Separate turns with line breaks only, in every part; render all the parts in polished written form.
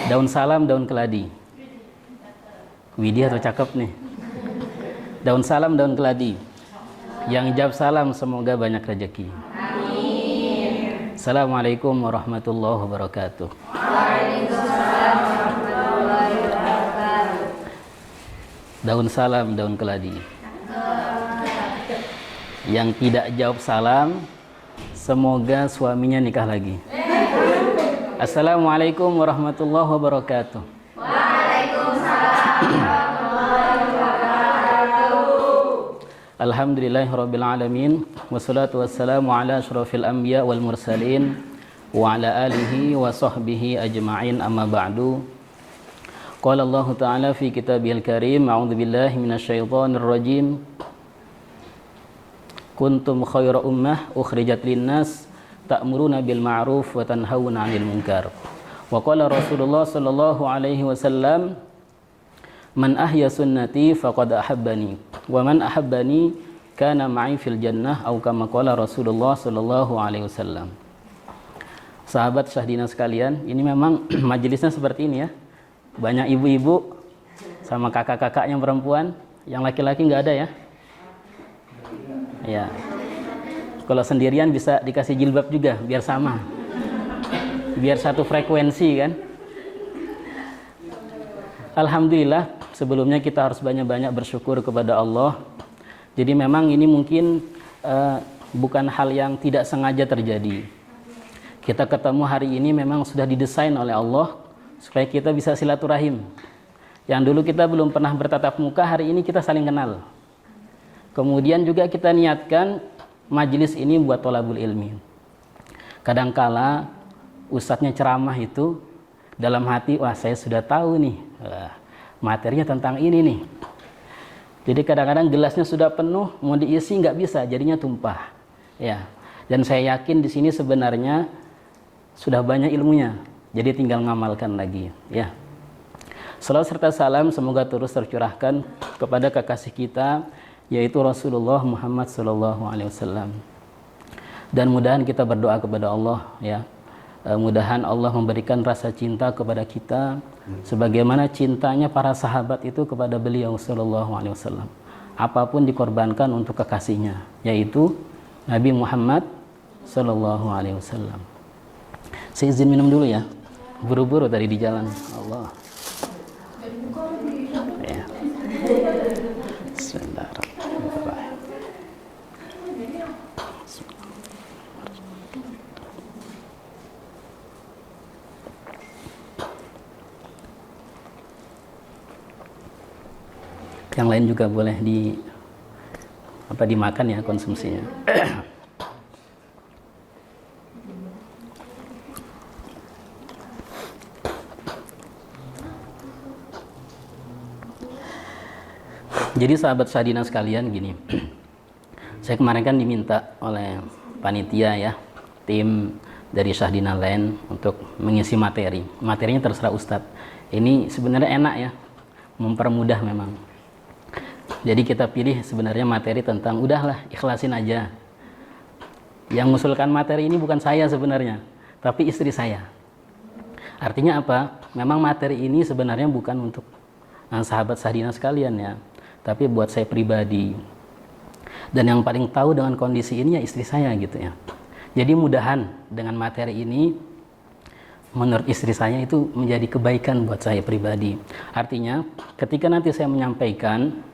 Daun salam, daun keladi. Widih atau cakep nih. Daun salam, daun keladi. Yang jawab salam semoga banyak rezeki. Amin. Assalamualaikum warahmatullahi wabarakatuh. Waalaikumsalam warahmatullahi wabarakatuh. Daun salam, daun keladi. Yang tidak jawab salam semoga suaminya nikah lagi. Assalamualaikum warahmatullahi wabarakatuh. Waalaikumsalam warahmatullahi wabarakatuh. Alhamdulillahirabbil alamin wassalatu wassalamu ala asyrafil anbiya wal mursalin wa ala alihi wa sahbihi ajma'in amma ba'du. Qala Allah Ta'ala fi kitabihil karim, a'udzu billahi minasyaitonir rajim. Kuntum khaira ummah ukhrijat linnas ta'muruna bil ma'ruf wa tanhauna 'anil munkar. Wa qala Rasulullah sallallahu alaihi wasallam, man ahya sunnati faqad ahabbani wa man ahabbani kana ma'i fil jannah, atau kama qala Rasulullah sallallahu alaihi wasallam. Sahabat Syahdina sekalian, ini memang majelisnya seperti ini ya. Banyak ibu-ibu sama kakak-kakaknya perempuan, yang laki-laki nggak ada ya. Ya, kalau sendirian bisa dikasih jilbab juga biar sama, biar satu frekuensi kan. Alhamdulillah, sebelumnya kita harus banyak-banyak bersyukur kepada Allah. Jadi memang ini mungkin bukan hal yang tidak sengaja terjadi. Kita ketemu hari ini memang sudah didesain oleh Allah supaya kita bisa silaturahim. Yang dulu kita belum pernah bertatap muka, hari ini kita saling kenal. Kemudian juga kita niatkan majelis ini buat thalabul ilmi. Kadangkala ustadznya ceramah itu dalam hati, wah saya sudah tahu nih materinya tentang ini nih. Jadi kadang-kadang gelasnya sudah penuh, mau diisi nggak bisa, jadinya tumpah. Ya. Dan saya yakin di sini sebenarnya sudah banyak ilmunya, jadi tinggal ngamalkan lagi. Ya. Salawat serta salam semoga terus tercurahkan kepada kekasih kita, yaitu Rasulullah Muhammad SAW. Dan mudahan kita berdoa kepada Allah ya. Mudahan Allah memberikan rasa cinta kepada kita sebagaimana cintanya para sahabat itu kepada beliau SAW. Apapun dikorbankan untuk kekasihnya, yaitu Nabi Muhammad SAW. Saya izin minum dulu ya. Buru-buru tadi di jalan. Allah. Ya. Bismillahirrahmanirrahim. Yang lain juga boleh dimakan ya konsumsinya. Jadi sahabat Syahdina sekalian gini, saya kemarin kan diminta oleh panitia ya, tim dari Syahdina Land untuk mengisi materi. Materinya terserah Ustadz. Ini sebenarnya enak ya, mempermudah memang. Jadi kita pilih sebenarnya materi tentang udahlah ikhlasin aja. Yang mengusulkan materi ini bukan saya sebenarnya, tapi istri saya. Artinya apa? Memang materi ini sebenarnya bukan untuk sahabat Syahdina sekalian ya, tapi buat saya pribadi. Dan yang paling tahu dengan kondisi ini ya istri saya gitu ya. Jadi mudahan dengan materi ini menurut istri saya itu menjadi kebaikan buat saya pribadi. Artinya ketika nanti saya menyampaikan,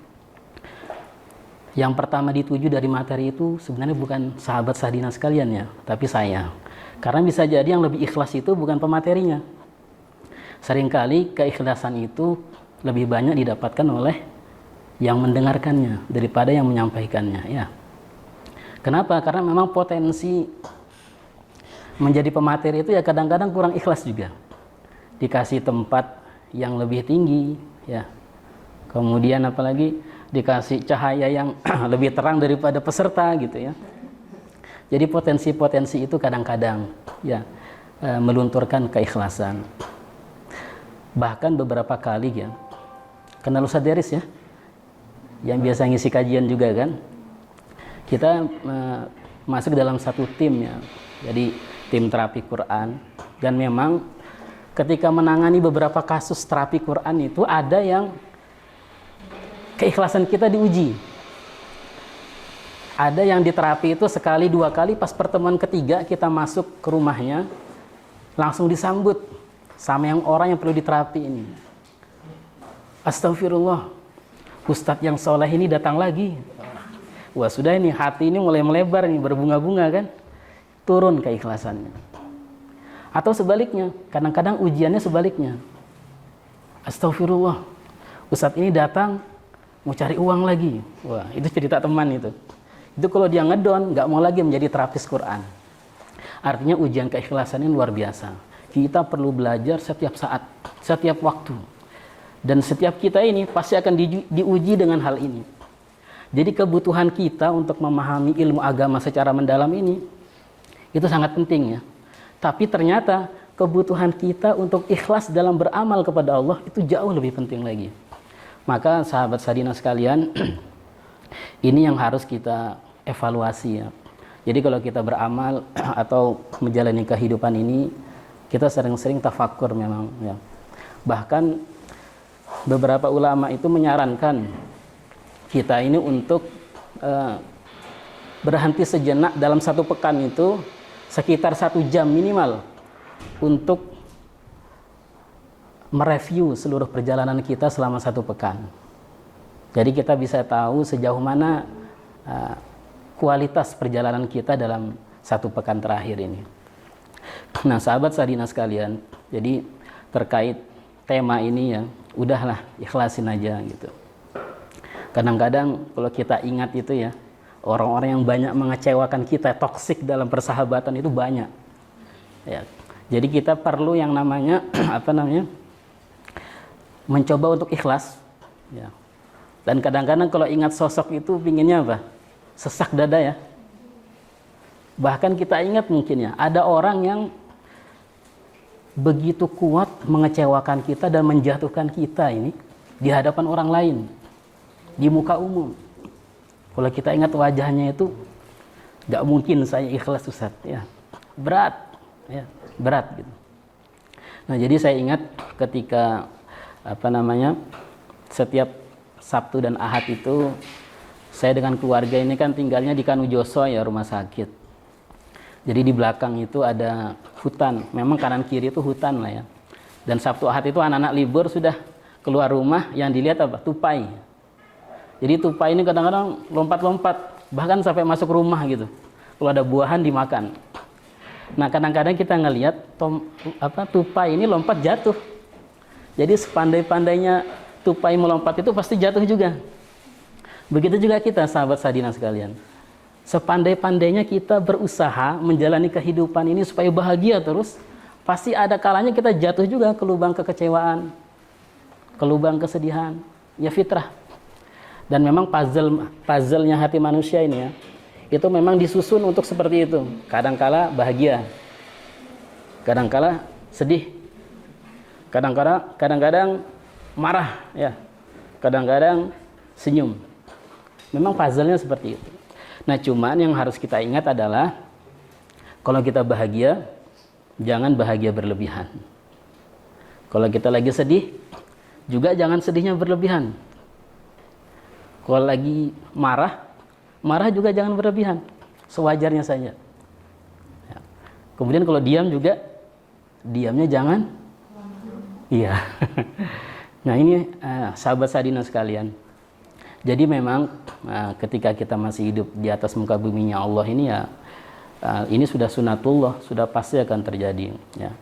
yang pertama dituju dari materi itu sebenarnya bukan sahabat Syahdina sekalian ya, tapi saya. Karena bisa jadi yang lebih ikhlas itu bukan pematerinya. Seringkali keikhlasan itu lebih banyak didapatkan oleh yang mendengarkannya daripada yang menyampaikannya ya. Kenapa? Karena memang potensi menjadi pemateri itu ya kadang-kadang kurang ikhlas juga. Dikasih tempat yang lebih tinggi ya. Kemudian apalagi dikasih cahaya yang lebih terang daripada peserta gitu ya. Jadi potensi-potensi itu kadang-kadang ya melunturkan keikhlasan. Bahkan beberapa kali ya, kenal Ustadz Deris ya, yang biasa ngisi kajian juga kan, kita masuk dalam satu tim ya, jadi tim terapi Quran. Dan memang ketika menangani beberapa kasus terapi Quran itu ada yang keikhlasan kita diuji. Ada yang diterapi itu sekali, dua kali, pas pertemuan ketiga kita masuk ke rumahnya, langsung disambut sama yang orang yang perlu diterapi ini. Astagfirullah, Ustadz yang soleh ini datang lagi. Wah sudah ini, hati ini mulai melebar nih, berbunga-bunga kan. Turun keikhlasannya. Atau sebaliknya, kadang-kadang ujiannya sebaliknya. Astagfirullah, Ustadz ini datang mau cari uang lagi. Wah, itu cerita teman itu. Itu kalau dia ngedon, nggak mau lagi menjadi terapis Quran. Artinya ujian keikhlasan ini luar biasa. Kita perlu belajar setiap saat, setiap waktu. Dan setiap kita ini pasti akan diuji dengan hal ini. Jadi kebutuhan kita untuk memahami ilmu agama secara mendalam ini, itu sangat penting ya. Tapi ternyata kebutuhan kita untuk ikhlas dalam beramal kepada Allah itu jauh lebih penting lagi. Maka sahabat Sadina sekalian, ini yang harus kita evaluasi ya. Jadi kalau kita beramal atau menjalani kehidupan ini, kita sering-sering tafakkur memang ya. Bahkan beberapa ulama itu menyarankan kita ini untuk berhenti sejenak dalam satu pekan itu sekitar 1 jam minimal untuk mereview seluruh perjalanan kita selama 1 pekan. Jadi kita bisa tahu sejauh mana kualitas perjalanan kita dalam 1 pekan terakhir ini. Nah sahabat Sadina sekalian, jadi terkait tema ini ya, udahlah ikhlasin aja gitu. Kadang-kadang kalau kita ingat itu ya, orang-orang yang banyak mengecewakan kita, toksik dalam persahabatan itu banyak. Ya. Jadi kita perlu yang namanya mencoba untuk ikhlas. Ya. Dan kadang-kadang kalau ingat sosok itu pinginnya apa? Sesak dada ya. Bahkan kita ingat mungkin ya, ada orang yang begitu kuat mengecewakan kita dan menjatuhkan kita ini di hadapan orang lain, di muka umum. Kalau kita ingat wajahnya itu, nggak mungkin saya ikhlas Ustaz, ya berat, berat gitu. Nah jadi saya ingat ketika setiap Sabtu dan Ahad itu saya dengan keluarga ini kan tinggalnya di Kanujoso ya, rumah sakit. Jadi di belakang itu ada hutan, memang kanan kiri itu hutan lah ya. Dan Sabtu Ahad itu anak-anak libur sudah keluar rumah, yang dilihat apa? Tupai. Jadi tupai ini kadang-kadang lompat-lompat, bahkan sampai masuk rumah gitu. Kalau ada buahan dimakan. Nah kadang-kadang kita ngelihat tupai ini lompat jatuh. Jadi sepandai-pandainya tupai melompat itu pasti jatuh juga. Begitu juga kita sahabat Sadina sekalian. Sepandai-pandainya kita berusaha menjalani kehidupan ini supaya bahagia terus, pasti ada kalanya kita jatuh juga ke lubang kekecewaan, ke lubang kesedihan. Ya fitrah. Dan memang puzzle-nya hati manusia ini ya, itu memang disusun untuk seperti itu. Kadang-kala bahagia, kadang-kala sedih, kadang-kadang marah, ya, kadang-kadang senyum. Memang puzzle-nya seperti itu. Nah, cuman yang harus kita ingat adalah kalau kita bahagia, jangan bahagia berlebihan. Kalau kita lagi sedih, juga jangan sedihnya berlebihan. Kalau lagi marah juga jangan berlebihan, sewajarnya saja. Ya. Kemudian kalau diam juga, diamnya jangan. Iya. Nah ini sahabat Sadina sekalian. Jadi memang ketika kita masih hidup di atas muka buminya Allah ini ya, ini sudah sunatullah, sudah pasti akan terjadi. Ya.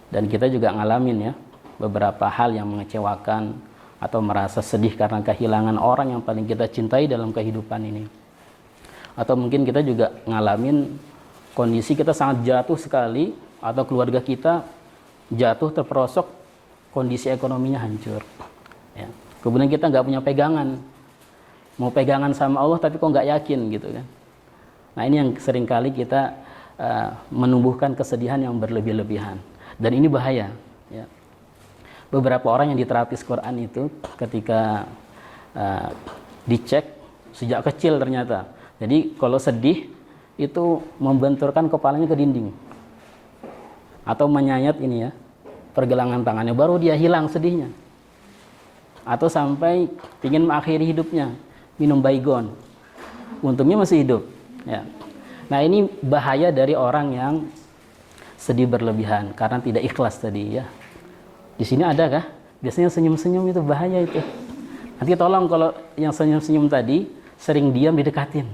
Dan kita juga ngalamin ya beberapa hal yang mengecewakan, atau merasa sedih karena kehilangan orang yang paling kita cintai dalam kehidupan ini. Atau mungkin kita juga ngalamin kondisi kita sangat jatuh sekali, atau keluarga kita jatuh terperosok, kondisi ekonominya hancur. Ya. Kemudian kita nggak punya pegangan, mau pegangan sama Allah tapi kok nggak yakin gitu kan. Nah ini yang seringkali kita menumbuhkan kesedihan yang berlebih-lebihan. Dan ini bahaya. Ya. Beberapa orang yang diterapis Quran itu ketika dicek sejak kecil ternyata. Jadi kalau sedih itu membenturkan kepalanya ke dinding. Atau menyayat ini ya, pergelangan tangannya, baru dia hilang sedihnya. Atau sampai ingin mengakhiri hidupnya, minum baygon, untungnya masih hidup. Ya. Nah ini bahaya dari orang yang sedih berlebihan karena tidak ikhlas tadi ya. Di sini ada kah? Biasanya senyum-senyum itu bahaya itu. Nanti tolong kalau yang senyum-senyum tadi sering diam didekatin.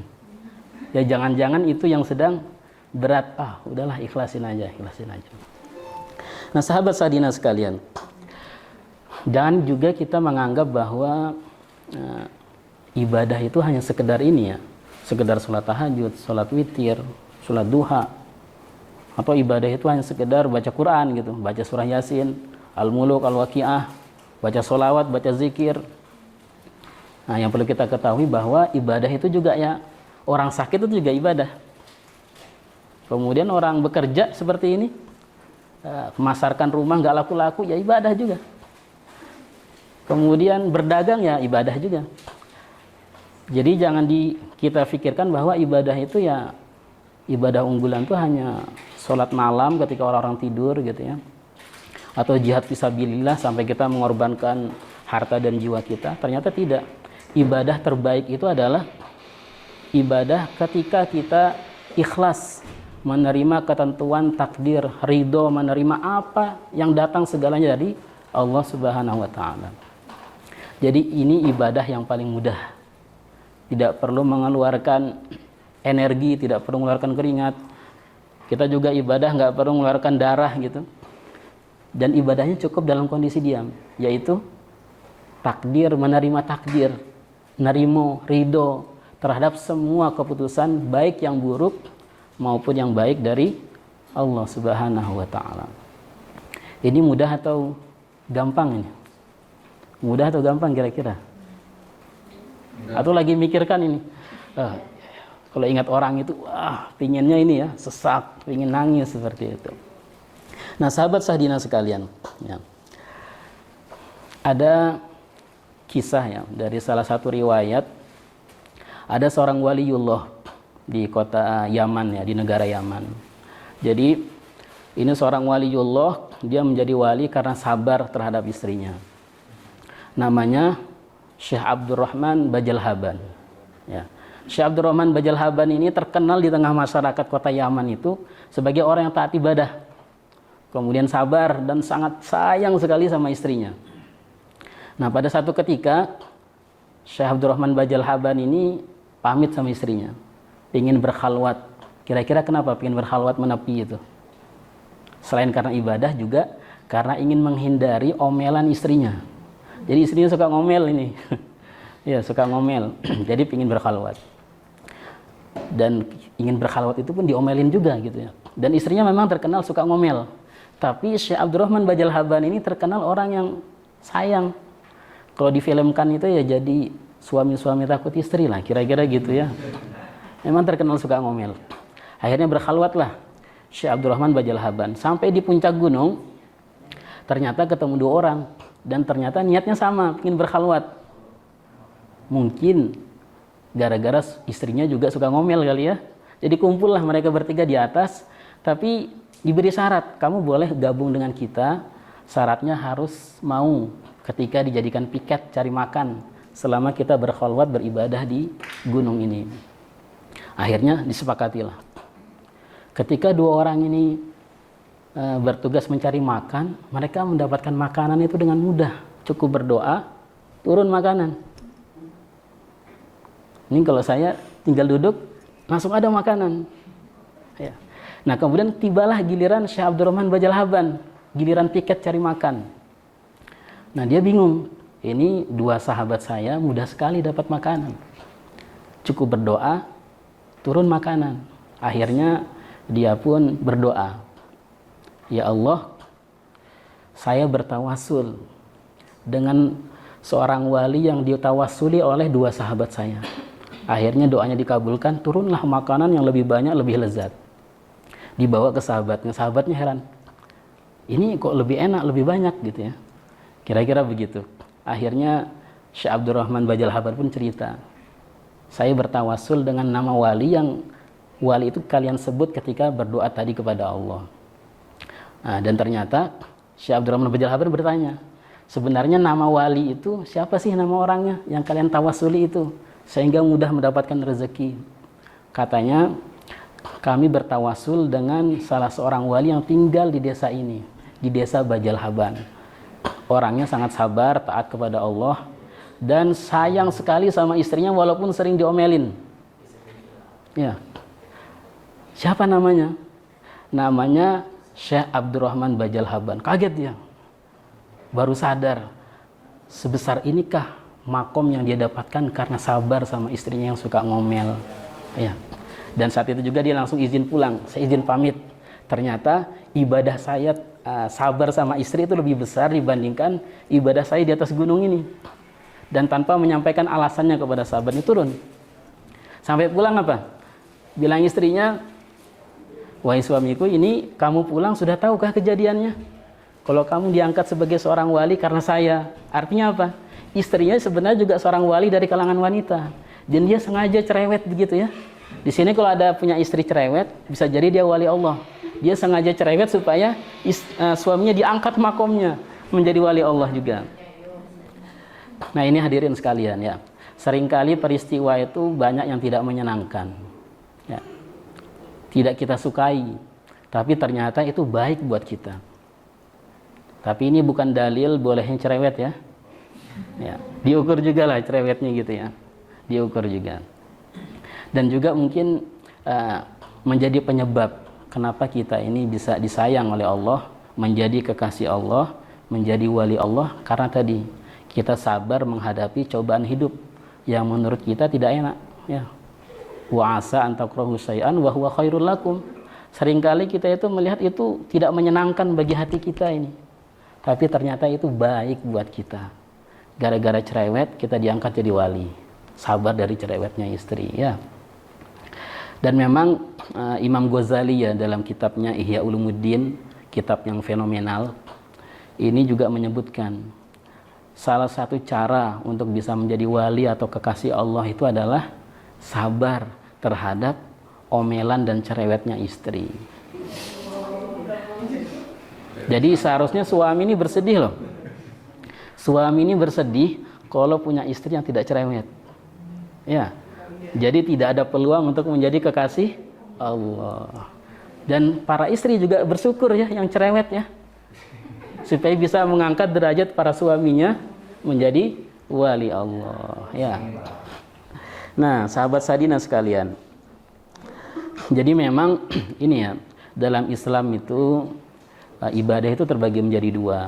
Ya jangan-jangan itu yang sedang berat. Udahlah ikhlasin aja. Nah sahabat Sahdina sekalian, jangan juga kita menganggap bahwa ibadah itu hanya sekedar ini ya, sekedar sholat tahajud, sholat witir, sholat duha, atau ibadah itu hanya sekedar baca Quran gitu, baca surah Yasin, Al-Muluk, Al-Waqiah, baca sholawat, baca zikir. Nah yang perlu kita ketahui bahwa ibadah itu juga ya, orang sakit itu juga ibadah. Kemudian orang bekerja seperti ini, memasarkan rumah nggak laku-laku ya ibadah juga. Kemudian berdagang ya ibadah juga. Jadi jangan kita pikirkan bahwa ibadah itu ya, ibadah unggulan itu hanya sholat malam ketika orang-orang tidur gitu ya, atau jihad fisabilillah sampai kita mengorbankan harta dan jiwa kita. Ternyata tidak. Ibadah terbaik itu adalah ibadah ketika kita ikhlas menerima ketentuan takdir, ridho, menerima apa yang datang segalanya dari Allah Subhanahu wa taala. Jadi ini ibadah yang paling mudah. Tidak perlu mengeluarkan energi, tidak perlu mengeluarkan keringat. Kita juga ibadah nggak perlu mengeluarkan darah gitu. Dan ibadahnya cukup dalam kondisi diam, yaitu takdir, menerima takdir, nerimo, ridho terhadap semua keputusan baik yang buruk maupun yang baik dari Allah Subhanahu wa taala. Ini mudah atau gampang ini? Mudah atau gampang kira-kira? Atau lagi mikirkan ini? Kalau ingat orang itu, pinginnya ini ya, sesak, pingin nangis seperti itu. Nah, sahabat Sahdina sekalian, ya, ada kisah ya dari salah satu riwayat. Ada seorang waliullah di kota Yaman ya, di negara Yaman. Jadi ini seorang waliullah, dia menjadi wali karena sabar terhadap istrinya. Namanya Syekh Abdurrahman Bajalhaban. Ya. Syekh Abdurrahman Bajalhaban ini terkenal di tengah masyarakat kota Yaman itu sebagai orang yang taat ibadah. Kemudian sabar dan sangat sayang sekali sama istrinya. Nah pada satu ketika Syekh Abdurrahman Bajalhaban ini pamit sama istrinya, ingin berkhalwat. Kira-kira kenapa ingin berkhalwat menepi itu? Selain karena ibadah juga karena ingin menghindari omelan istrinya. Jadi istrinya suka ngomel ini. Ya, suka ngomel. Jadi ingin berkhalwat. Dan ingin berkhalwat itu pun diomelin juga gitu ya. Dan istrinya memang terkenal suka ngomel. Tapi Syekh Abdurrahman Bajalhaban ini terkenal orang yang sayang. Kalau difilmkan itu ya jadi suami-suami takut istri lah, kira-kira gitu ya. Memang terkenal suka ngomel. Akhirnya berkhalwatlah Syekh Abdurrahman Bajalhaban. Sampai di puncak gunung, ternyata ketemu dua orang. Dan ternyata niatnya sama, ingin berkhalwat. Mungkin gara-gara istrinya juga suka ngomel kali ya. Jadi kumpullah mereka bertiga di atas, tapi diberi syarat, kamu boleh gabung dengan kita, syaratnya harus mau ketika dijadikan piket cari makan selama kita berkhalwat beribadah di gunung ini. Akhirnya disepakatilah. Ketika dua orang ini bertugas mencari makan, mereka mendapatkan makanan itu dengan mudah. Cukup berdoa, turun makanan. Ini kalau saya tinggal duduk, langsung ada makanan. Ya. Nah kemudian tibalah giliran Syekh Abdurrahman Bajalhaban, giliran piket cari makan. Nah dia bingung, ini dua sahabat saya mudah sekali dapat makanan. Cukup berdoa, turun makanan. Akhirnya dia pun berdoa. Ya Allah, saya bertawasul dengan seorang wali yang ditawasuli oleh dua sahabat saya. Akhirnya doanya dikabulkan, turunlah makanan yang lebih banyak, lebih lezat. Dibawa ke sahabatnya, sahabatnya heran. Ini kok lebih enak, lebih banyak gitu ya. Kira-kira begitu. Akhirnya Syekh Abdurrahman Bajalhaban pun cerita. Saya bertawasul dengan nama wali yang wali itu kalian sebut ketika berdoa tadi kepada Allah. Nah, dan ternyata Syekh Abdurrahman Bajal Habar bertanya, sebenarnya nama wali itu siapa sih nama orangnya yang kalian tawasuli itu sehingga mudah mendapatkan rezeki? Katanya, kami bertawasul dengan salah seorang wali yang tinggal di desa ini, di desa Bajal Haban. Orangnya sangat sabar, taat kepada Allah, dan sayang sekali sama istrinya walaupun sering diomelin. Ya. Siapa namanya? Namanya Syekh Abdurrahman Bajal Haban. Kaget dia. Baru sadar, sebesar inikah makom yang dia dapatkan karena sabar sama istrinya yang suka ngomel. Ya. Dan saat itu juga dia langsung izin pulang. Saya izin pamit. Ternyata ibadah saya sabar sama istri itu lebih besar dibandingkan ibadah saya di atas gunung ini. Dan tanpa menyampaikan alasannya kepada sahabatnya turun. Sampai pulang apa? Bilang istrinya, wahai suamiku, ini kamu pulang sudah tahukah kejadiannya? Kalau kamu diangkat sebagai seorang wali karena saya, artinya apa? Istrinya sebenarnya juga seorang wali dari kalangan wanita. Dan dia sengaja cerewet begitu ya. Di sini kalau ada punya istri cerewet, bisa jadi dia wali Allah. Dia sengaja cerewet supaya suaminya diangkat makomnya menjadi wali Allah juga. Nah ini hadirin sekalian ya. Seringkali peristiwa itu banyak yang tidak menyenangkan. Ya. Tidak kita sukai. Tapi ternyata itu baik buat kita. Tapi ini bukan dalil bolehnya cerewet ya. Ya. Diukur juga lah cerewetnya gitu ya. Diukur juga. Dan juga mungkin menjadi penyebab kenapa kita ini bisa disayang oleh Allah, menjadi kekasih Allah, menjadi wali Allah, karena tadi kita sabar menghadapi cobaan hidup yang menurut kita tidak enak ya. Wa asa an takrahu syai'an wa huwa khairul lakum. Seringkali kita itu melihat itu tidak menyenangkan bagi hati kita ini. Tapi ternyata itu baik buat kita. Gara-gara cerewet kita diangkat jadi wali. Sabar dari cerewetnya istri ya. Dan memang Imam Ghazali ya dalam kitabnya Ihya Ulumuddin, kitab yang fenomenal, ini juga menyebutkan salah satu cara untuk bisa menjadi wali atau kekasih Allah itu adalah sabar terhadap omelan dan cerewetnya istri. Jadi seharusnya suami ini bersedih loh. Suami ini bersedih kalau punya istri yang tidak cerewet. Ya. Jadi tidak ada peluang untuk menjadi kekasih Allah. Dan para istri juga bersyukur ya yang cerewet ya. Supaya bisa mengangkat derajat para suaminya menjadi wali Allah ya. Nah, sahabat Sadina sekalian. Jadi memang ini ya, dalam Islam itu ibadah itu terbagi menjadi dua.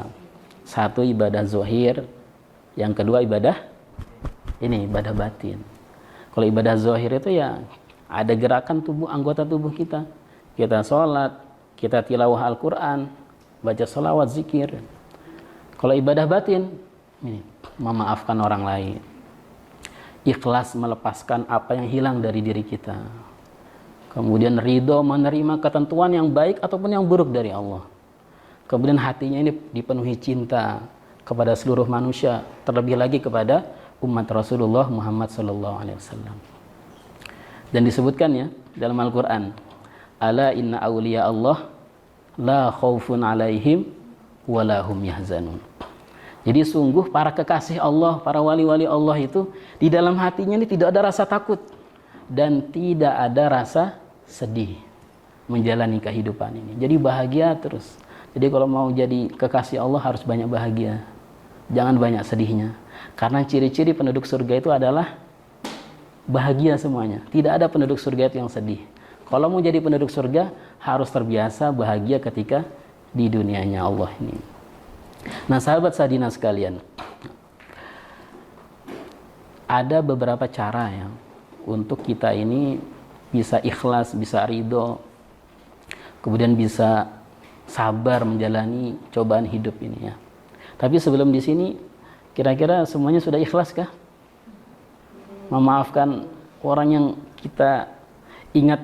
Satu ibadah zahir, yang kedua ibadah ibadah batin. Kalau ibadah zahir itu ya ada gerakan tubuh, anggota tubuh kita. Kita sholat, kita tilawah Al-Quran, baca sholawat, zikir. Kalau ibadah batin, ini, memaafkan orang lain. Ikhlas melepaskan apa yang hilang dari diri kita. Kemudian ridho menerima ketentuan yang baik ataupun yang buruk dari Allah. Kemudian hatinya ini dipenuhi cinta kepada seluruh manusia, terlebih lagi kepada umat Rasulullah Muhammad SAW. Dan disebutkan ya dalam Al-Quran, ala inna awliya Allah la khawfun alaihim walahum yahzanun. Jadi sungguh para kekasih Allah, para wali-wali Allah itu di dalam hatinya ini tidak ada rasa takut dan tidak ada rasa sedih menjalani kehidupan ini. Jadi bahagia terus. Jadi kalau mau jadi kekasih Allah harus banyak bahagia, jangan banyak sedihnya. Karena ciri-ciri penduduk surga itu adalah bahagia semuanya. Tidak ada penduduk surga itu yang sedih. Kalau mau jadi penduduk surga harus terbiasa bahagia ketika di dunianya Allah ini. Nah, sahabat Sadina sekalian, ada beberapa cara ya untuk kita ini bisa ikhlas, bisa ridho, kemudian bisa sabar menjalani cobaan hidup ini ya. Tapi sebelum di sini, kira-kira semuanya sudah ikhlas kah? Memaafkan orang yang kita ingat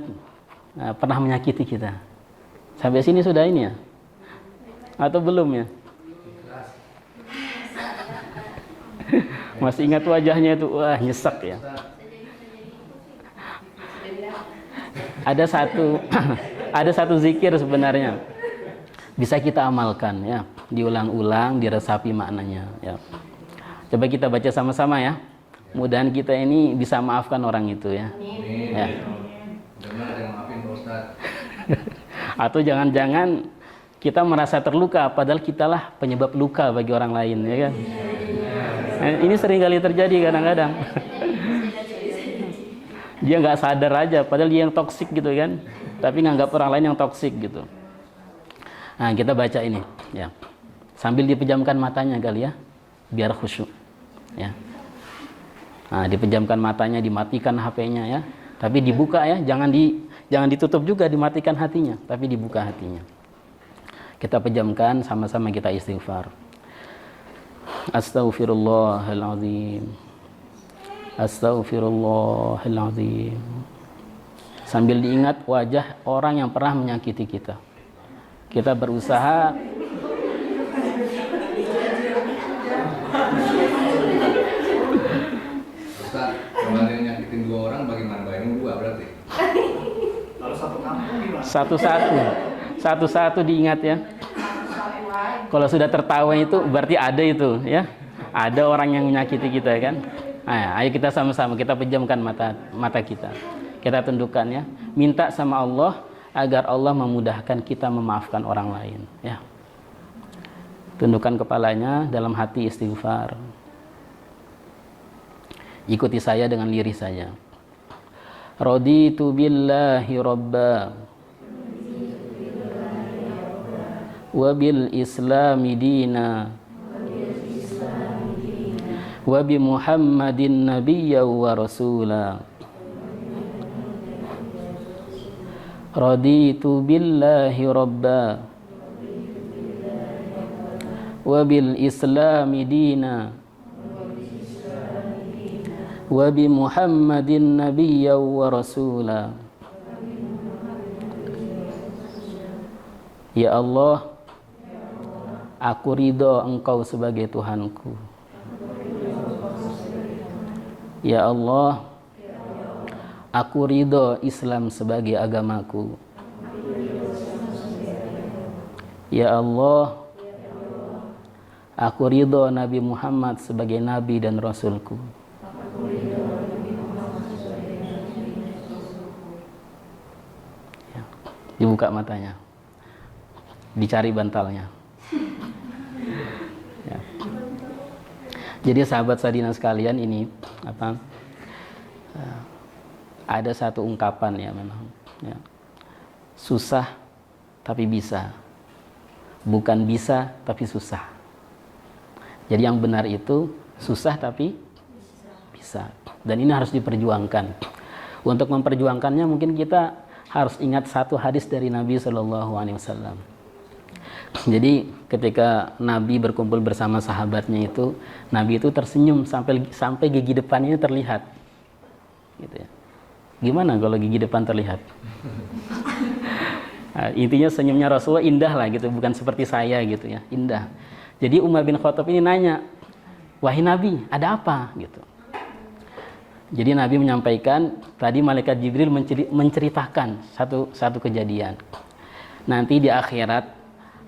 pernah menyakiti kita. Sampai sini sudah ini ya? Atau belum ya? Masih ingat wajahnya itu, wah nyesek ya. Ada satu zikir sebenarnya. bisa kita amalkan ya, diulang-ulang, diresapi maknanya ya. Coba kita baca sama-sama ya. Mudahan kita ini bisa maafkan orang itu ya. Ya. Atau jangan-jangan kita merasa terluka padahal kitalah penyebab luka bagi orang lain ya kan. Ini sering kali terjadi kadang-kadang. Dia nggak sadar aja padahal dia yang toksik gitu kan, tapi nganggap orang lain yang toksik gitu. Nah, kita baca ini ya. Sambil dipejamkan matanya kali ya, biar khusyuk ya. Nah, dipejamkan matanya, dimatikan HP-nya ya. Tapi dibuka ya, jangan ditutup juga, dimatikan hatinya, tapi dibuka hatinya. Kita pejamkan, sama-sama kita istighfar. Astaghfirullahaladzim. Astaghfirullahaladzim. Sambil diingat wajah orang yang pernah menyakiti kita. Kita berusaha
Ustaz, kalau yang nyakitin 2 orang bagaimana? Bayangin 2 berarti. Kalau satu kampung gimana?
Satu-satu diingat ya. Kalau sudah tertawa itu berarti ada itu ya. Ada orang yang menyakiti kita kan. Ayo kita sama-sama kita pejamkan mata kita. Kita tundukkan ya. Minta sama Allah agar Allah memudahkan kita memaafkan orang lain ya. Tundukkan kepalanya, dalam hati istighfar. Ikuti saya dengan lirih saja. Raditu billahi robba wa bil islami dina wa bi muhammadin nabiyya wa rasula. Raditu billahi robba wa bil islami dina wa bi muhammadin nabiyya wa rasula. Ya Allah, aku ridho Engkau sebagai Tuhanku. Ya Allah, aku ridho Islam sebagai agamaku. Ya Allah, aku ridho Nabi Muhammad sebagai Nabi dan Rasulku. Ya. Dibuka matanya, dicari bantalnya. Ya. Jadi sahabat Sadina sekalian, ini apa? Ada satu ungkapan ya memang. Ya. Susah tapi bisa, bukan bisa tapi susah. Jadi yang benar itu susah tapi bisa. Dan ini harus diperjuangkan. Untuk memperjuangkannya mungkin kita harus ingat satu hadis dari Nabi SAW. Jadi ketika Nabi berkumpul bersama sahabatnya itu, Nabi itu tersenyum sampai gigi depannya terlihat. Gitu ya. Gimana kalau gigi depan terlihat? Nah, intinya senyumnya Rasulullah indah lah gitu, bukan seperti saya gitu ya, indah. Jadi Umar bin Khattab ini nanya, wahai Nabi, ada apa? Gitu. Jadi Nabi menyampaikan, tadi malaikat Jibril menceritakan satu kejadian. Nanti di akhirat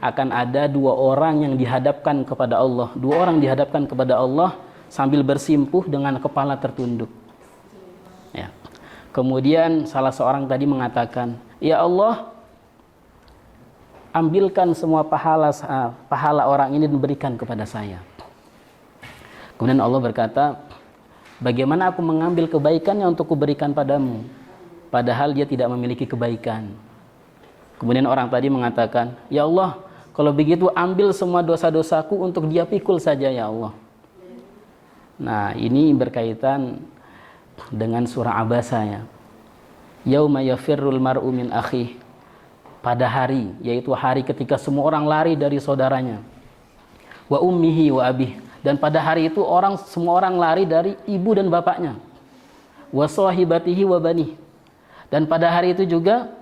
akan ada 2 orang yang dihadapkan kepada Allah. 2 orang dihadapkan kepada Allah sambil bersimpuh dengan kepala tertunduk. Ya. Kemudian salah seorang tadi mengatakan, ya Allah, ambilkan semua pahala orang ini dan berikan kepada saya. Kemudian Allah berkata, bagaimana aku mengambil kebaikannya untuk kuberikan padamu, padahal dia tidak memiliki kebaikan. Kemudian orang tadi mengatakan, ya Allah, kalau begitu ambil semua dosa-dosaku untuk dia pikul saja ya Allah. Nah, ini berkaitan dengan surah Abasa ya. Yauma yafirrul mar'u min akhih. Pada hari, yaitu hari ketika semua orang lari dari saudaranya. Wa ummihi wa abih. Dan pada hari itu semua orang lari dari ibu dan bapaknya. Wa sahibatihi wa banih. Dan pada hari itu juga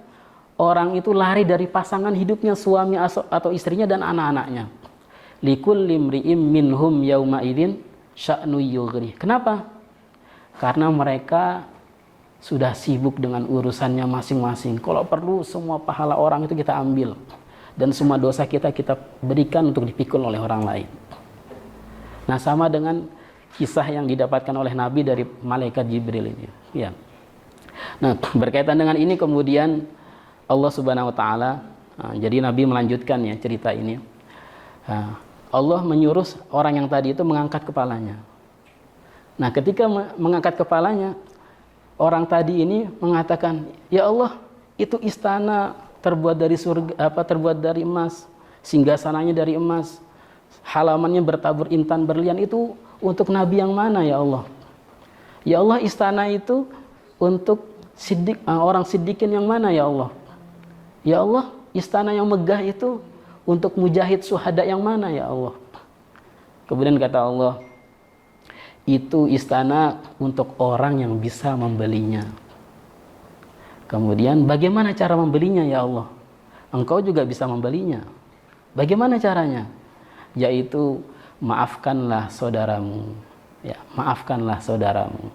orang itu lari dari pasangan hidupnya, suami atau istrinya dan anak-anaknya. Likulli imri'im minhum yauma idzin sya'nu yughri. Kenapa? Karena mereka sudah sibuk dengan urusannya masing-masing. Kalau perlu semua pahala orang itu kita ambil. dan semua dosa kita berikan untuk dipikul oleh orang lain. Nah, sama dengan kisah yang didapatkan oleh Nabi dari malaikat Jibril ini. Ya. Nah, berkaitan dengan ini kemudian Allah Subhanahu wa taala, jadi Nabi melanjutkan ya cerita ini. Allah menyuruh orang yang tadi itu mengangkat kepalanya. Nah, ketika mengangkat kepalanya, orang tadi ini mengatakan, "Ya Allah, itu istana terbuat dari surga, terbuat dari emas, singgasananya dari emas, halamannya bertabur intan berlian, itu untuk nabi yang mana ya Allah? Ya Allah, istana itu untuk orang siddiqin yang mana ya Allah? Ya Allah, istana yang megah itu untuk mujahid syuhada yang mana ya Allah?" Kemudian kata Allah, "Itu istana untuk orang yang bisa membelinya." Kemudian, "Bagaimana cara membelinya ya Allah?" "Engkau juga bisa membelinya." "Bagaimana caranya?" "Yaitu maafkanlah saudaramu." Ya, maafkanlah saudaramu.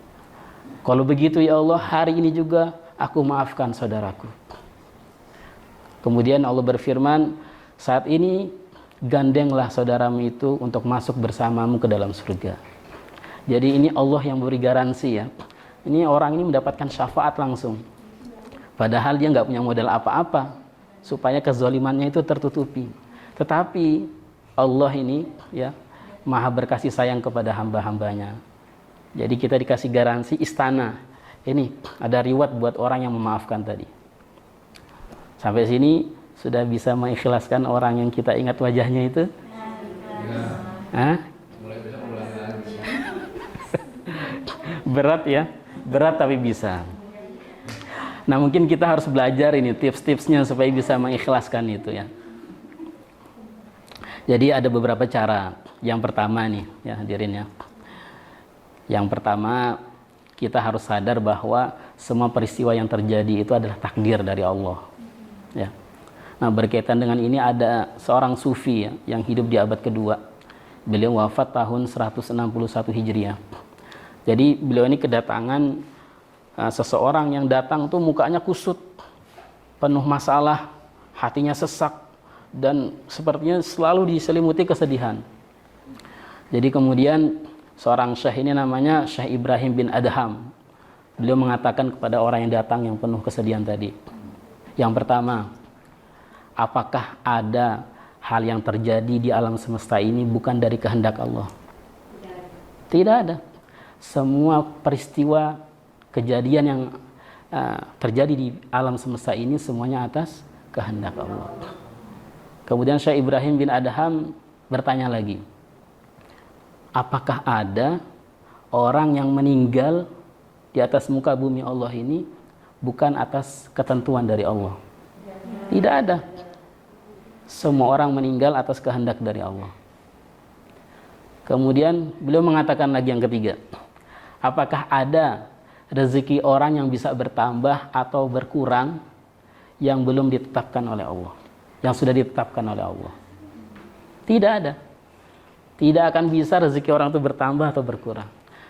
"Kalau begitu ya Allah, hari ini juga aku maafkan saudaraku." Kemudian Allah berfirman, "Saat ini gandenglah saudaramu itu untuk masuk bersamamu ke dalam surga." Jadi ini Allah yang beri garansi ya. Ini orang ini mendapatkan syafaat langsung. Padahal dia nggak punya modal apa-apa supaya kezalimannya itu tertutupi. Tetapi Allah ini ya maha berkasih sayang kepada hamba-hambanya. Jadi kita dikasih garansi istana. Ini ada reward buat orang yang memaafkan tadi. Sampai sini sudah bisa mengikhlaskan orang yang kita ingat wajahnya itu? Ya.
Mulai besok ulang lagi.
Berat ya, berat tapi bisa. Nah, mungkin kita harus belajar ini tips-tipsnya supaya bisa mengikhlaskan itu ya. Jadi ada beberapa cara. Yang pertama nih ya hadirin ya. Yang pertama, kita harus sadar bahwa semua peristiwa yang terjadi itu adalah takdir dari Allah. Ya. Nah, berkaitan dengan ini ada seorang sufi ya, yang hidup di abad kedua. Beliau wafat tahun 161 Hijriah. Jadi beliau ini kedatangan seseorang yang datang tuh mukanya kusut, penuh masalah, hatinya sesak, dan sepertinya selalu diselimuti kesedihan. Jadi kemudian seorang syekh ini namanya Syekh Ibrahim bin Adham. Beliau mengatakan kepada orang yang datang yang penuh kesedihan tadi. Yang pertama, apakah ada hal yang terjadi di alam semesta ini bukan dari kehendak Allah? Tidak ada. Semua peristiwa kejadian yang terjadi di alam semesta ini semuanya atas kehendak Allah. Kemudian Syekh Ibrahim bin Adham bertanya lagi, apakah ada orang yang meninggal di atas muka bumi Allah ini bukan atas ketentuan dari Allah? Tidak ada. Semua orang meninggal atas kehendak dari Allah. Kemudian beliau mengatakan lagi yang ketiga, apakah ada rezeki orang yang bisa bertambah atau berkurang yang belum ditetapkan oleh Allah, yang sudah ditetapkan oleh Allah? Tidak ada. Tidak akan bisa rezeki orang itu bertambah atau berkurang.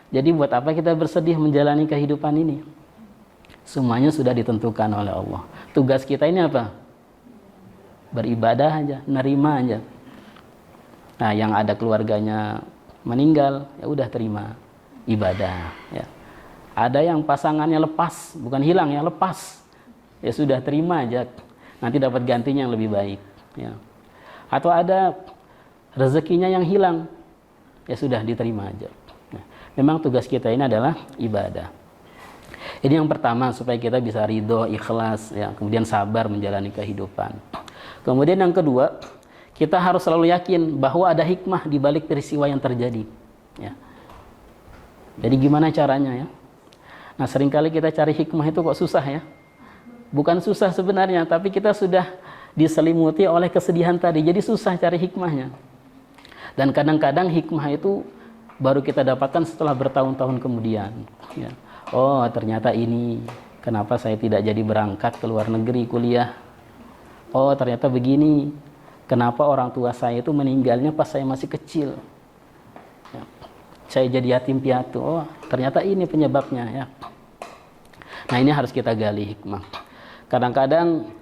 Jadi buat apa kita bersedih menjalani kehidupan ini? Semuanya sudah ditentukan oleh Allah. Tugas kita ini apa? Beribadah aja, nerima aja. Nah, yang ada keluarganya meninggal, ya udah terima ibadah. Ya. Ada yang pasangannya lepas, bukan hilang ya, lepas. Ya sudah terima aja. Nanti dapat gantinya yang lebih baik. Ya. Atau ada rezekinya yang hilang, ya sudah diterima aja. Nah, memang tugas kita ini adalah ibadah. Ini yang pertama supaya kita bisa ridho, ikhlas, ya, kemudian sabar menjalani kehidupan. Kemudian yang kedua, kita harus selalu yakin bahwa ada hikmah di balik peristiwa yang terjadi. Ya. Jadi gimana caranya ya? Nah, seringkali kita cari hikmah itu kok susah ya. Bukan susah sebenarnya, tapi kita sudah diselimuti oleh kesedihan tadi. Jadi susah cari hikmahnya. Dan kadang-kadang hikmah itu baru kita dapatkan setelah bertahun-tahun kemudian. Ya. Oh, ternyata ini kenapa saya tidak jadi berangkat ke luar negeri kuliah. Oh, ternyata begini. Kenapa orang tua saya itu meninggalnya pas saya masih kecil. Ya. Saya jadi yatim piatu. Oh, ternyata ini penyebabnya ya. Nah, ini harus kita gali hikmah. Kadang-kadang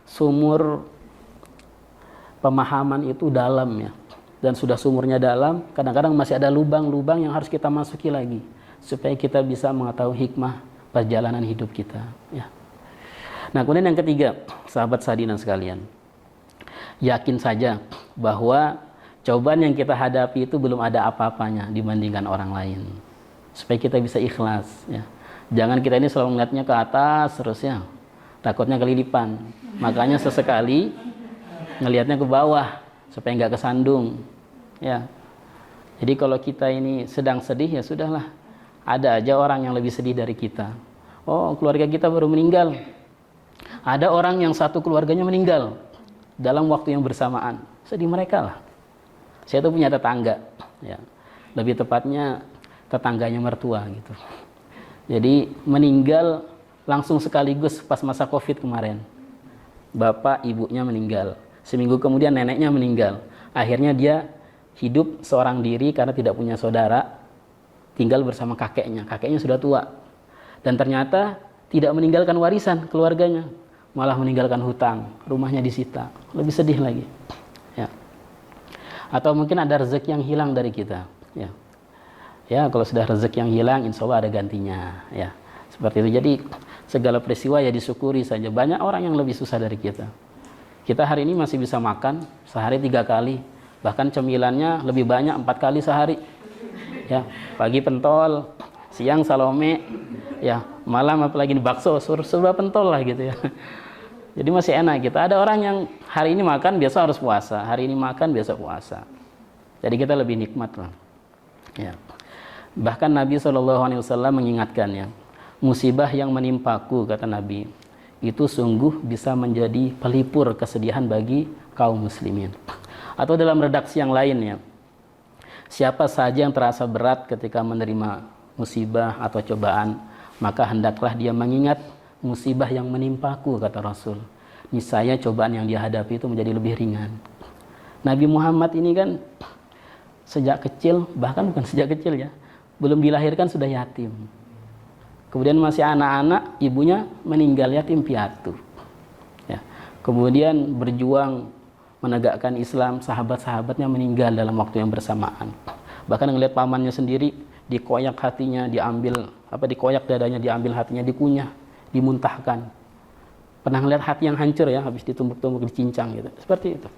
sumur pemahaman itu dalam ya, dan sudah sumurnya dalam, kadang-kadang masih ada lubang-lubang yang harus kita masuki lagi supaya kita bisa mengetahui hikmah perjalanan hidup kita ya. Nah, kemudian yang ketiga, sahabat Sahdina sekalian, yakin saja bahwa cobaan yang kita hadapi itu belum ada apa-apanya dibandingkan orang lain, supaya kita bisa ikhlas ya. Jangan kita ini selalu melihatnya ke atas terus ya, takutnya kelilipan. Makanya sesekali ngelihatnya ke bawah supaya nggak kesandung ya. Jadi kalau kita ini sedang sedih ya sudahlah, ada aja orang yang lebih sedih dari kita. Oh, keluarga kita baru meninggal, ada orang yang satu keluarganya meninggal dalam waktu yang bersamaan, sedih mereka lah. Saya tuh punya tetangga ya, lebih tepatnya tetangganya mertua gitu. Jadi meninggal langsung sekaligus pas masa COVID kemarin. Bapak ibunya meninggal, seminggu kemudian neneknya meninggal. Akhirnya dia hidup seorang diri karena tidak punya saudara, tinggal bersama kakeknya. Kakeknya sudah tua, dan ternyata tidak meninggalkan warisan keluarganya, malah meninggalkan hutang, rumahnya disita. Lebih sedih lagi ya. Atau mungkin ada rezeki yang hilang dari kita ya. Ya, kalau sudah rezeki yang hilang, insya Allah ada gantinya ya, seperti itu. Jadi segala peristiwa ya disyukuri saja. Banyak orang yang lebih susah dari kita. Kita hari ini masih bisa makan sehari 3 kali, bahkan cemilannya lebih banyak 4 kali sehari ya. Pagi pentol, siang salome ya, malam apalagi bakso, serba pentol lah gitu ya. Jadi masih enak kita. Ada orang yang hari ini makan biasa harus puasa, hari ini makan biasa puasa. Jadi kita lebih nikmat lah ya. Bahkan Nabi SAW mengingatkan ya, musibah yang menimpaku, kata Nabi, itu sungguh bisa menjadi pelipur kesedihan bagi kaum muslimin. Atau dalam redaksi yang lain ya, siapa saja yang terasa berat ketika menerima musibah atau cobaan, maka hendaklah dia mengingat musibah yang menimpaku, kata Rasul. Niscaya cobaan yang dia hadapi itu menjadi lebih ringan. Nabi Muhammad ini kan sejak kecil, bahkan bukan sejak kecil ya, belum dilahirkan sudah yatim. Kemudian masih anak-anak, ibunya meninggal yatim piatu. Ya. Kemudian berjuang menegakkan Islam, sahabat-sahabatnya meninggal dalam waktu yang bersamaan. Bahkan ngelihat pamannya sendiri dikoyak hatinya, dikoyak dadanya, diambil hatinya, dikunyah, dimuntahkan. Pernah ngelihat hati yang hancur ya, habis ditumbuk-tumbuk, dicincang gitu. Seperti itu.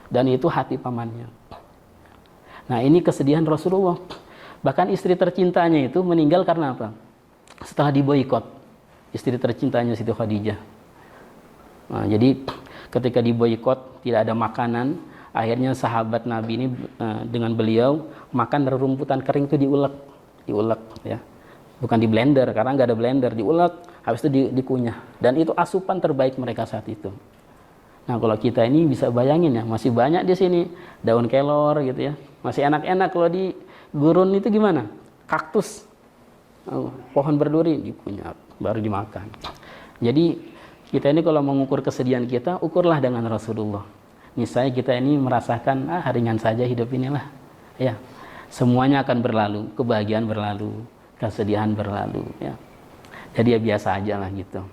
Dan itu hati pamannya. Nah, ini kesedihan Rasulullah. Bahkan istri tercintanya itu meninggal karena apa? Setelah diboikot, istri tercintanya Siti Khadijah. Nah, jadi ketika diboikot, tidak ada makanan, akhirnya sahabat Nabi ini dengan beliau makan rerumputan kering itu diulek ya. Bukan di blender, karena nggak ada blender, diulek, habis itu dikunyah. Dan itu asupan terbaik mereka saat itu. Nah, kalau kita ini bisa bayangin ya, masih banyak di sini daun kelor gitu ya. Masih enak-enak. Kalau di gurun itu gimana? Kaktus, pohon berduri dikunyah, baru dimakan. Jadi kita ini kalau mengukur kesedihan kita, ukurlah dengan Rasulullah. Niscaya kita ini merasakan ringan saja hidup inilah. Ya, semuanya akan berlalu, kebahagiaan berlalu, kesedihan berlalu. Ya, jadi ya biasa aja lah gitu.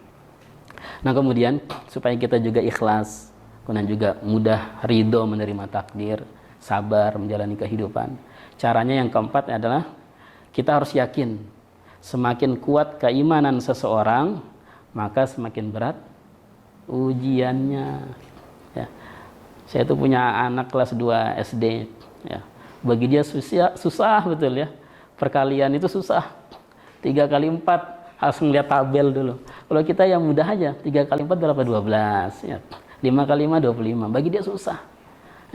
Nah, kemudian supaya kita juga ikhlas, kemudian juga mudah ridho menerima takdir, sabar menjalani kehidupan. Caranya yang keempat adalah kita harus yakin, semakin kuat keimanan seseorang, maka semakin berat ujiannya. Ya. Saya tuh punya anak kelas 2 SD. Ya. Bagi dia susah betul ya. Perkalian itu susah. 3 kali 4 harus melihat tabel dulu. Kalau kita yang mudah aja, 3 kali 4 berapa? 12. Ya. 5 kali 5, 25. Bagi dia susah.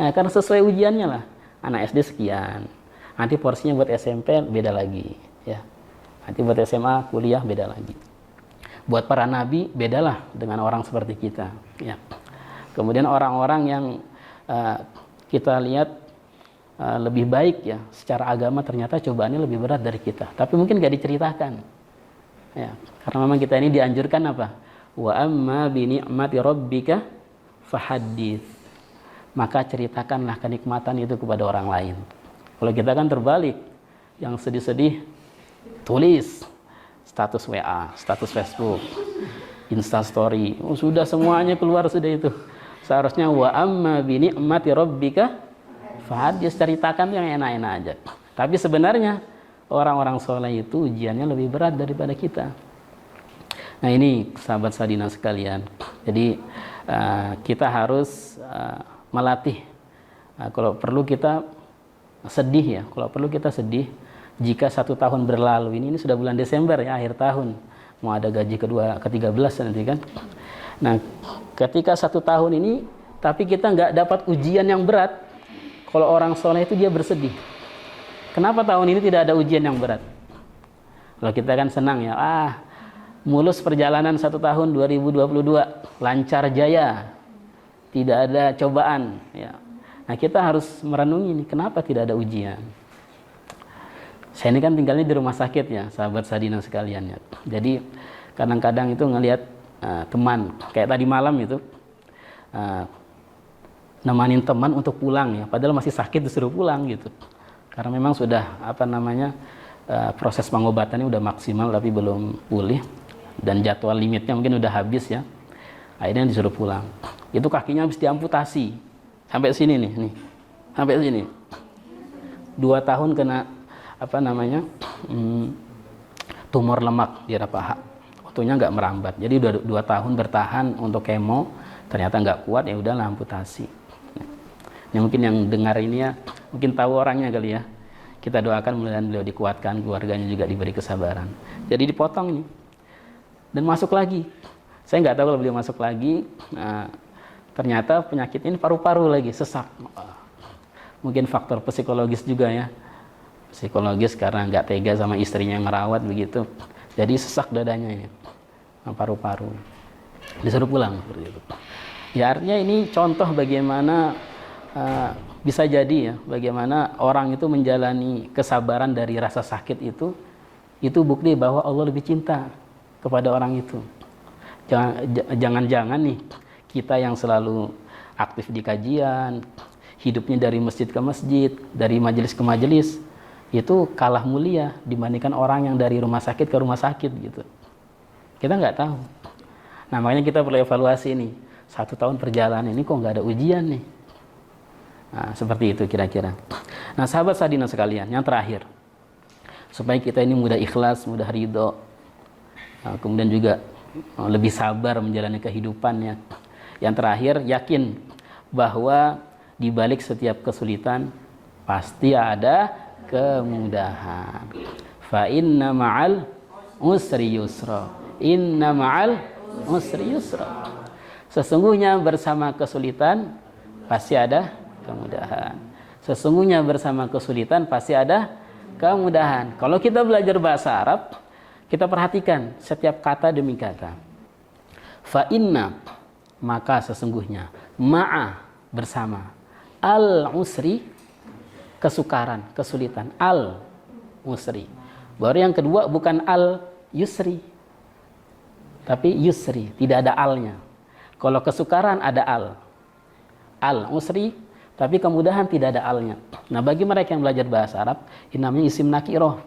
Nah, karena sesuai ujiannya lah. Anak SD sekian. Nanti porsinya buat SMP beda lagi. Ya. Nanti buat SMA, kuliah beda lagi. Buat para nabi bedalah dengan orang seperti kita. Ya. Kemudian orang-orang yang kita lihat lebih baik ya secara agama, ternyata cobaannya lebih berat dari kita. Tapi mungkin gak diceritakan. Ya. Karena memang kita ini dianjurkan apa? Wa amma bi ni'mati rabbika fahaddits. Maka ceritakanlah kenikmatan itu kepada orang lain. Kalau kita kan terbalik, yang sedih-sedih tulis status WA, status Facebook, Instastory, sudah semuanya keluar sudah itu. Seharusnya wa amma bi ni'mati rabbika fahadits, ceritakan yang enak-enak aja. Tapi sebenarnya orang-orang soleh itu ujiannya lebih berat daripada kita. Nah ini sahabat Sadina sekalian. Jadi kita harus melatih. Kalau perlu kita sedih ya. Kalau perlu kita sedih. Jika 1 tahun berlalu, ini sudah bulan Desember ya, akhir tahun. Mau ada gaji ke-13 nanti kan. Nah ketika 1 tahun ini, tapi kita nggak dapat ujian yang berat. Kalau orang soleh itu dia bersedih. Kenapa tahun ini tidak ada ujian yang berat? Kalau kita kan senang ya, mulus perjalanan 1 tahun 2022, lancar jaya, tidak ada cobaan. Ya. Nah kita harus merenungi ini, kenapa tidak ada ujian? Saya ini kan tinggalnya di rumah sakit ya, sahabat Sadina sekalian ya. Jadi kadang-kadang itu ngelihat teman, kayak tadi malam itu, nemanin teman untuk pulang ya, padahal masih sakit disuruh pulang gitu. Karena memang sudah proses pengobatannya udah maksimal tapi belum pulih dan jadwal limitnya mungkin udah habis ya. Akhirnya disuruh pulang. Itu kakinya habis diamputasi sampai sini nih, sampai sini. 2 tahun kena tumor lemak di paha. Waktunya nggak merambat. Jadi udah 2 tahun bertahan untuk kemo, ternyata nggak kuat, ya udahlah amputasi. Yang mungkin yang dengar ini ya, mungkin tahu orangnya kali ya. Kita doakan mudah-mudahan beliau dikuatkan, keluarganya juga diberi kesabaran. Jadi dipotong ini. Dan masuk lagi. Saya nggak tahu kalau beliau masuk lagi, ternyata penyakit ini paru-paru lagi, sesak. Mungkin faktor psikologis juga ya. Psikologis karena nggak tega sama istrinya yang merawat begitu. Jadi sesak dadanya ini, paru-paru. Disuruh pulang seperti itu. Ya artinya ini contoh bagaimana bisa jadi ya, bagaimana orang itu menjalani kesabaran dari rasa sakit itu bukti bahwa Allah lebih cinta kepada orang itu. Jangan-jangan nih kita yang selalu aktif di kajian, hidupnya dari masjid ke masjid, dari majelis ke majelis, itu kalah mulia dibandingkan orang yang dari rumah sakit ke rumah sakit gitu. Kita nggak tahu. Nah makanya kita perlu evaluasi nih. 1 tahun perjalanan ini kok nggak ada ujian nih. Nah, seperti itu kira-kira. Nah, sahabat Sadina sekalian, yang terakhir, supaya kita ini mudah ikhlas, mudah ridho, kemudian juga lebih sabar menjalani kehidupannya. Yang terakhir, yakin bahwa di balik setiap kesulitan pasti ada kemudahan. Fa inna ma'al usri yusra. Inna ma'al usri yusra. Sesungguhnya bersama kesulitan pasti ada kemudahan. Sesungguhnya bersama kesulitan pasti ada kemudahan. Kalau kita belajar bahasa Arab, kita perhatikan setiap kata demi kata. Fa inna, maka sesungguhnya, ma'a, bersama, al usri, kesukaran, kesulitan, al usri. Baru yang kedua bukan al yusri, tapi yusri, tidak ada alnya. Kalau kesukaran ada al usri, tapi kemudahan tidak ada alnya. Nah bagi mereka yang belajar bahasa Arab, ini namanya isim nakiroh.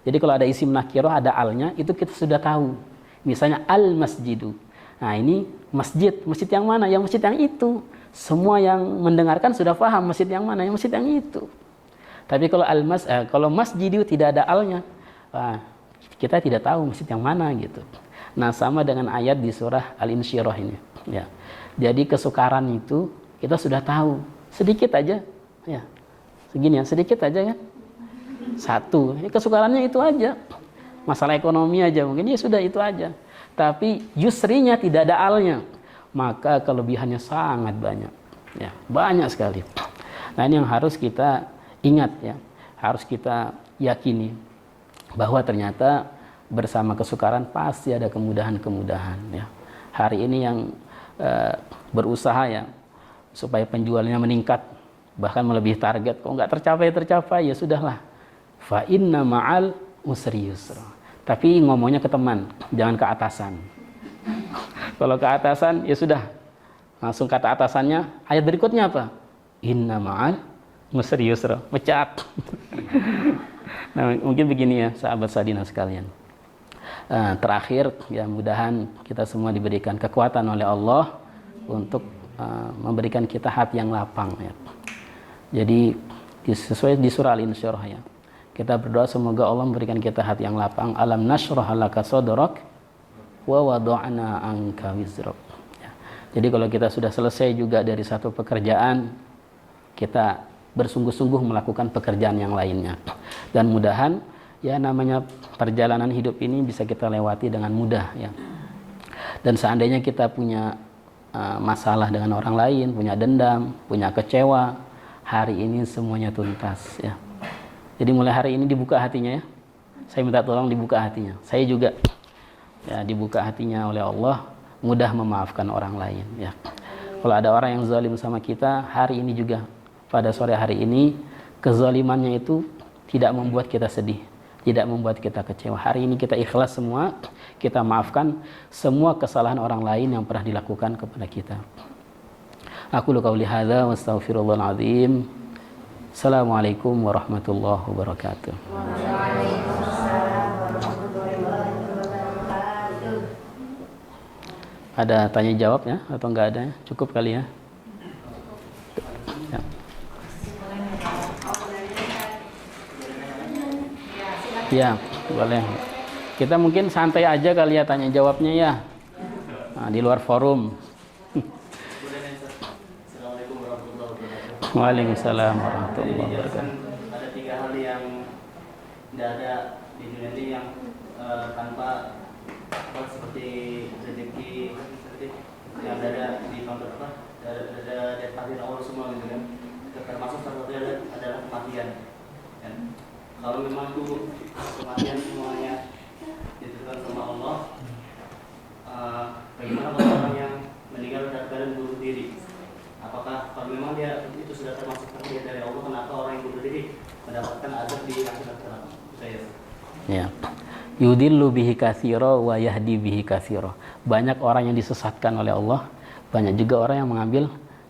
Jadi kalau ada isim nakiroh ada alnya, itu kita sudah tahu. Misalnya al masjidu. Nah ini masjid yang mana? Yang masjid yang itu. Semua yang mendengarkan sudah paham masjid yang mana, yang masjid yang itu. Tapi kalau kalau masjidu tidak ada alnya, kita tidak tahu masjid yang mana gitu. Nah sama dengan ayat di surah Al-Insyirah ini. Ya. Jadi kesukaran itu kita sudah tahu. Sedikit aja, ya, segini ya, sedikit aja kan, 1, kesukarannya itu aja, masalah ekonomi aja mungkin ya sudah itu aja, tapi yusrinya tidak ada alnya, maka kelebihannya sangat banyak, ya, banyak sekali. Nah ini yang harus kita ingat ya, harus kita yakini bahwa ternyata bersama kesukaran pasti ada kemudahan-kemudahan ya. Hari ini yang berusaha ya supaya penjualnya meningkat, bahkan melebihi target, kok nggak tercapai, ya sudahlah. Fa inna ma'al usri yusra. Tapi ngomongnya ke teman, jangan ke atasan. Kalau ke atasan, ya sudah, langsung kata atasannya, ayat berikutnya apa? Inna ma'al usri yusra. Mecat. Nah, mungkin begini ya, sahabat Sadina sekalian. Terakhir, ya mudahan kita semua diberikan kekuatan oleh Allah untuk memberikan kita hati yang lapang ya. Jadi sesuai di surah Al-Insyirah ya. Kita berdoa semoga Allah memberikan kita hati yang lapang. Alam nashrah laka sadrak wa wada'na anka wizrak. Ya. Jadi kalau kita sudah selesai juga dari satu pekerjaan, kita bersungguh-sungguh melakukan pekerjaan yang lainnya. Dan mudahan ya namanya perjalanan hidup ini bisa kita lewati dengan mudah ya. Dan seandainya kita punya masalah dengan orang lain, punya dendam, punya kecewa, hari ini semuanya tuntas ya. Jadi mulai hari ini dibuka hatinya ya. Saya minta tolong dibuka hatinya. Saya juga ya dibuka hatinya oleh Allah, mudah memaafkan orang lain ya. Kalau ada orang yang zalim sama kita, hari ini juga pada sore hari ini kezalimannya itu tidak membuat kita sedih, tidak membuat kita kecewa. Hari ini kita ikhlas semua, kita maafkan semua kesalahan orang lain yang pernah dilakukan kepada kita. Aku qauli hadza wa astaghfirullahal azim. Assalamualaikum warahmatullahi wabarakatuh. Ada tanya jawab ya atau enggak ada? Cukup kali ya. Ya. Ya, boleh. Kita mungkin santai aja kali ya tanya jawabnya ya. Nah, di luar forum. Waalaikumsalam warahmatullahi wabarakatuh.
Ada 3 hal yang tidak ada di dunia ini yang tanpa seperti rezeki, yang ada di kantor ada takdir Allah semua gitu kan. Termasuk salah satunya adalah kematian. Dan kalau memang itu kematian semuanya ditentukan sama Allah, bagaimana kalau orang yang meninggal dalam keadaan bunuh diri? Apakah kalau memang dia itu sudah termasuk takdir dari Allah, kenapa orang yang bunuh diri mendapatkan azab di akhirat kelak? Saya.
Ya. Yudillu bihi katsira wa yahdi bihi katsira. Banyak orang yang disesatkan oleh Allah, banyak juga orang yang mengambil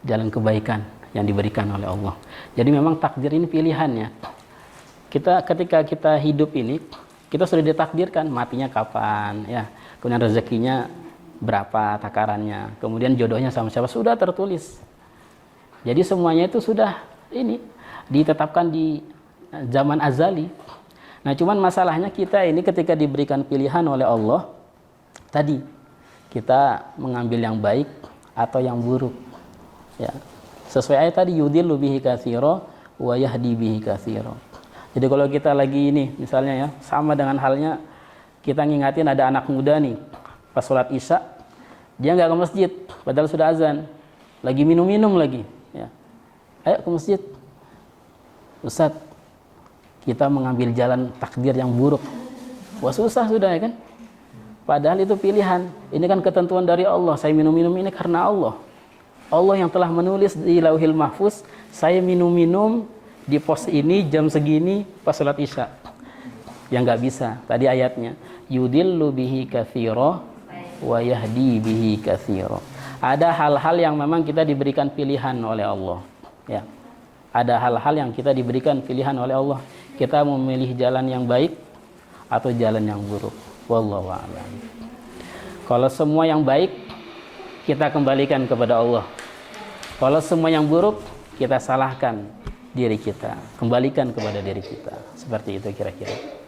jalan kebaikan yang diberikan oleh Allah. Jadi memang takdir ini pilihannya. Ketika kita hidup ini, kita sudah ditakdirkan matinya kapan, ya. Kemudian rezekinya berapa takarannya, kemudian jodohnya sama siapa sudah tertulis. Jadi semuanya itu sudah ini ditetapkan di zaman azali. Nah, cuman masalahnya kita ini ketika diberikan pilihan oleh Allah, tadi kita mengambil yang baik atau yang buruk. Ya. Sesuai ayat tadi yudillu bihi katsira wa yahdi bihi katsira. Jadi kalau kita lagi ini misalnya ya, sama dengan halnya kita ngingatin ada anak muda nih pas sholat Isya, dia nggak ke masjid padahal sudah azan, lagi minum-minum lagi ya. Ayo ke masjid. Ustaz, kita mengambil jalan takdir yang buruk. Wah, susah sudah ya kan? Padahal itu pilihan. Ini kan ketentuan dari Allah. Saya minum-minum ini karena Allah. Allah yang telah menulis di Lauhil Mahfuz, saya minum-minum di pos ini jam segini pas sholat Isya. Yang nggak bisa. Tadi ayatnya, yudillu bihi katsira wa yahdi bihi katsira. Ada hal-hal yang memang kita diberikan pilihan oleh Allah. Ya. Ada hal-hal yang kita diberikan pilihan oleh Allah. Kita memilih jalan yang baik atau jalan yang buruk. Wallahu a'lam. Kalau semua yang baik, kita kembalikan kepada Allah. Kalau semua yang buruk, kita salahkan diri kita. Kembalikan kepada diri kita. Seperti itu kira-kira.